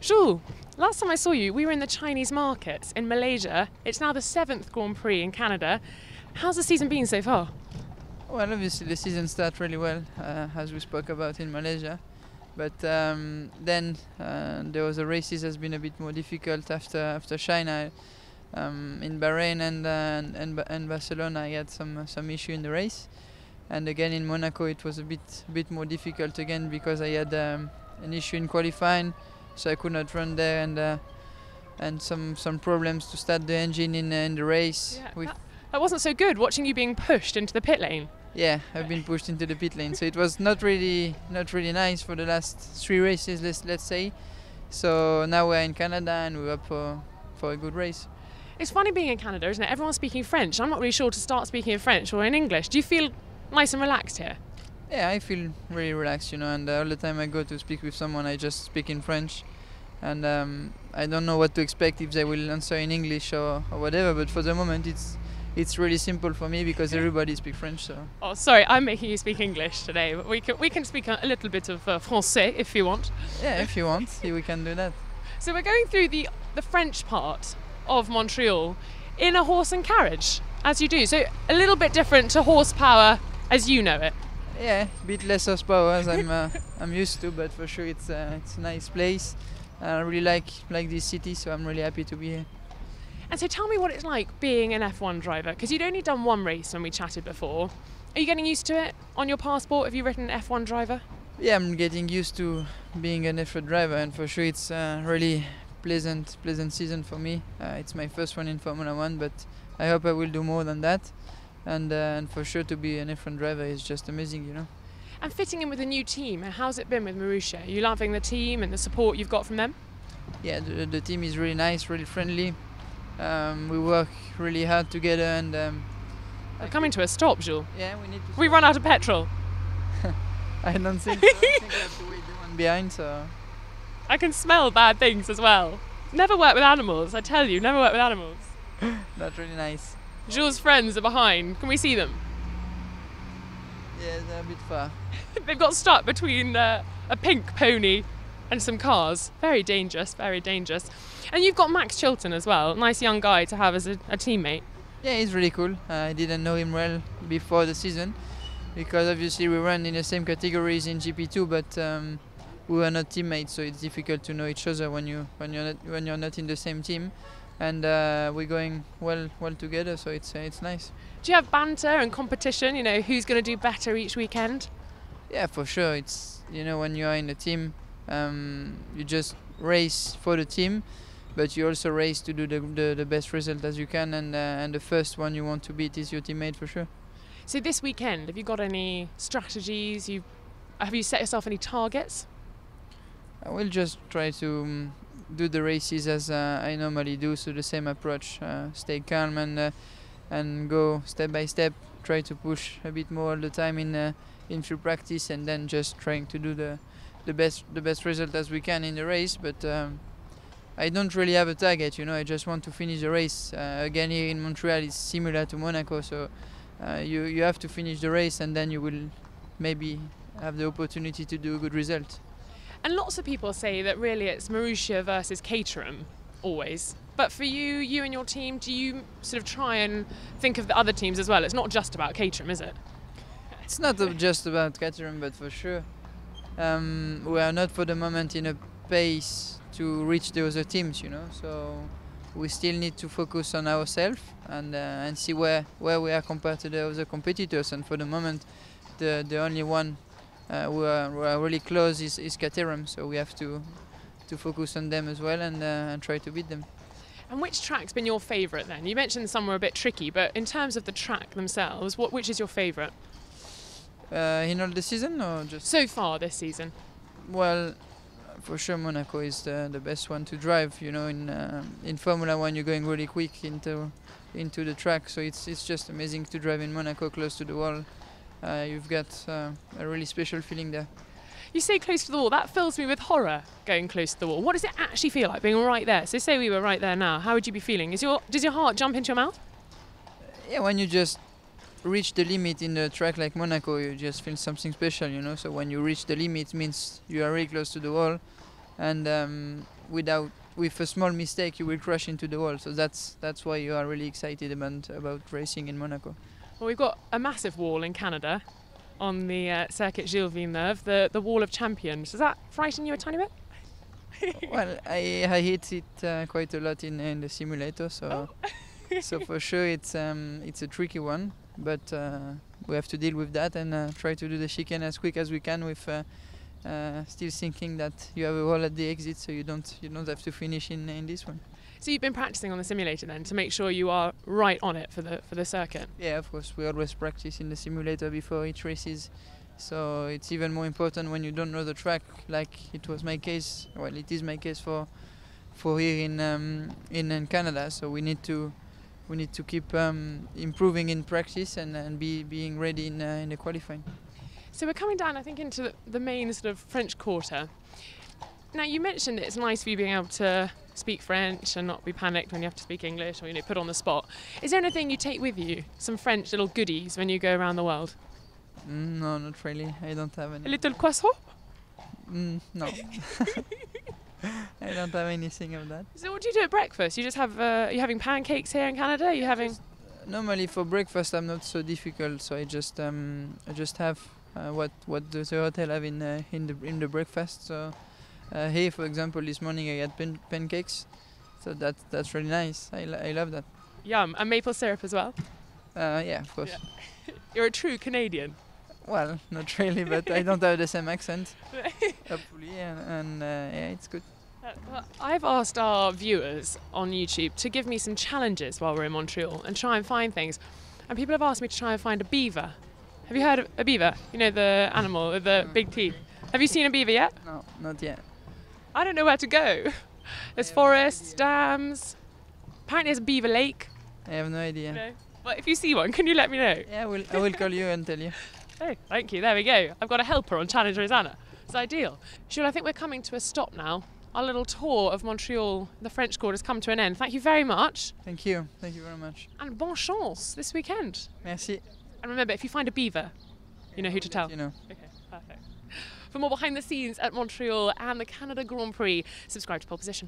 Jules, last time I saw you, we were in the Chinese markets in Malaysia. It's now the 7th Grand Prix in Canada. How's the season been so far? Well, obviously the season started really well, as we spoke about in Malaysia. But then there was a races has been a bit more difficult after China. In Bahrain and Barcelona, I had some issue in the race, and again in Monaco it was a bit more difficult again because I had an issue in qualifying, so I could not run there, and some problems to start the engine in the race. Yeah, that wasn't so good. Watching you being pushed into the pit lane. Yeah, I've been pushed into the pit lane, so it was not really nice for the last 3 races, let's say. So now we're in Canada and we're up for a good race. It's funny being in Canada, isn't it? Everyone's speaking French. I'm not really sure to start speaking in French or in English. Do you feel nice and relaxed here? Yeah, I feel really relaxed, and all the time I go to speak with someone, I just speak in French. And I don't know what to expect if they will answer in English or whatever, but for the moment it's really simple for me because everybody speaks French. So. Oh, sorry, I'm making you speak English today, but we can speak a little bit of français if you want. Yeah, if you want, we can do that. So we're going through the French part of Montreal in a horse and carriage, as you do. So a little bit different to horsepower as you know it. Yeah, a bit less horsepower as I'm used to, but for sure it's a nice place. I really like this city, so I'm really happy to be here. And so tell me what it's like being an F1 driver, because you'd only done one race when we chatted before. Are you getting used to it? On your passport, have you written F1 driver? Yeah, I'm getting used to being an F1 driver, and for sure it's really pleasant season for me. It's my first one in Formula 1, but I hope I will do more than that. And for sure to be an F1 driver is just amazing, And fitting in with a new team, how's it been with Marussia? Are you loving the team and the support you've got from them? Yeah, the team is really nice, really friendly. We work really hard together, and We're coming to a stop, Jules. Yeah, we need to. We run out of petrol. I don't think so. I think we have to wait the one behind, so. I can smell bad things as well. Never work with animals, I tell you, never work with animals. That's really nice. Jules' friends are behind. Can we see them? Yeah, they're a bit far. They've got stuck between a pink pony and some cars. Very dangerous, very dangerous. And you've got Max Chilton as well, nice young guy to have as a teammate. Yeah, he's really cool. I didn't know him well before the season because obviously we run in the same categories in GP2, but we were not teammates, so it's difficult to know each other when you're not in the same team. And we're going well together, so it's nice. Do you have banter and competition? Who's going to do better each weekend? Yeah, for sure. It's when you are in a team, you just race for the team, but you also race to do the best result as you can, and the first one you want to beat is your teammate for sure. So this weekend, have you got any strategies? Have you set yourself any targets? I will just try to do the races as I normally do, so the same approach, stay calm and go step by step, try to push a bit more all the time in free practice, and then just trying to do the best result as we can in the race. But I don't really have a target, I just want to finish the race. Again, here in Montreal it's similar to Monaco, so you have to finish the race, and then you will maybe have the opportunity to do a good result. And lots of people say that really it's Marussia versus Caterham, always. But for you and your team, do you sort of try and think of the other teams as well? It's not just about Caterham, is it? It's not just about Caterham, but for sure. We are not for the moment in a pace to reach the other teams, so we still need to focus on ourselves and see where we are compared to the other competitors. And for the moment, the only one who are really close is Caterham, so we have to focus on them as well and try to beat them. And which track's been your favourite then? You mentioned some were a bit tricky, but in terms of the track themselves, which is your favourite? In all the season or just? So far this season. Well, for sure Monaco is the best one to drive. In Formula 1 you're going really quick into the track, so it's just amazing to drive in Monaco close to the wall. You've got a really special feeling there. You say close to the wall, that fills me with horror, going close to the wall. What does it actually feel like being right there? So say we were right there now, how would you be feeling? Does your heart jump into your mouth? Yeah, when you just reach the limit in a track like Monaco, you just feel something special, So when you reach the limit, it means you are really close to the wall, and with a small mistake you will crash into the wall. So that's why you are really excited about racing in Monaco. Well, we've got a massive wall in Canada on the circuit Jules Villeneuve, the Wall of Champions. Does that frighten you a tiny bit? Well, I hit it quite a lot in the simulator, so so for sure it's a tricky one, but we have to deal with that and try to do the chicane as quick as we can with still thinking that you have a wall at the exit, so you don't have to finish in this one. So you've been practicing on the simulator then to make sure you are right on it for the circuit? Yeah, of course. We always practice in the simulator before each races. So it's even more important when you don't know the track, like it was my case. Well, it is my case for here in Canada. So we need to keep improving in practice and being ready in the qualifying. So we're coming down, I think, into the main sort of French quarter. Now you mentioned that it's nice for you being able to speak French and not be panicked when you have to speak English or put on the spot. Is there anything you take with you, some French little goodies when you go around the world? No, not really. I don't have any. A little croissant? No. I don't have anything of that. So what do you do at breakfast? You just have you having pancakes here in Canada? You having? Normally for breakfast I'm not so difficult, so I just have what the hotel have in the breakfast. So here, for example, this morning I had pancakes, so that's really nice. I love that. Yum, and maple syrup as well. Yeah, of course. Yeah. You're a true Canadian. Well, not really, but I don't have the same accent. Hopefully, and yeah, it's good. Well, I've asked our viewers on YouTube to give me some challenges while we're in Montreal and try and find things. And people have asked me to try and find a beaver. Have you heard of a beaver? You know, the animal with the big teeth. Have you seen a beaver yet? No, not yet. I don't know where to go. There's forests, dams. Apparently there's a beaver lake. I have no idea. You know? But if you see one, can you let me know? Yeah, I will call you and tell you. Oh, thank you. There we go. I've got a helper on Challenge Rosanna. It's ideal. Jules, I think we're coming to a stop now. Our little tour of Montreal, the French quarter, has come to an end. Thank you very much. Thank you. Thank you very much. And bon chance this weekend. Merci. And remember, if you find a beaver, you know who to tell. You know. Okay, perfect. For more behind the scenes at Montreal and the Canada Grand Prix, subscribe to Pole Position.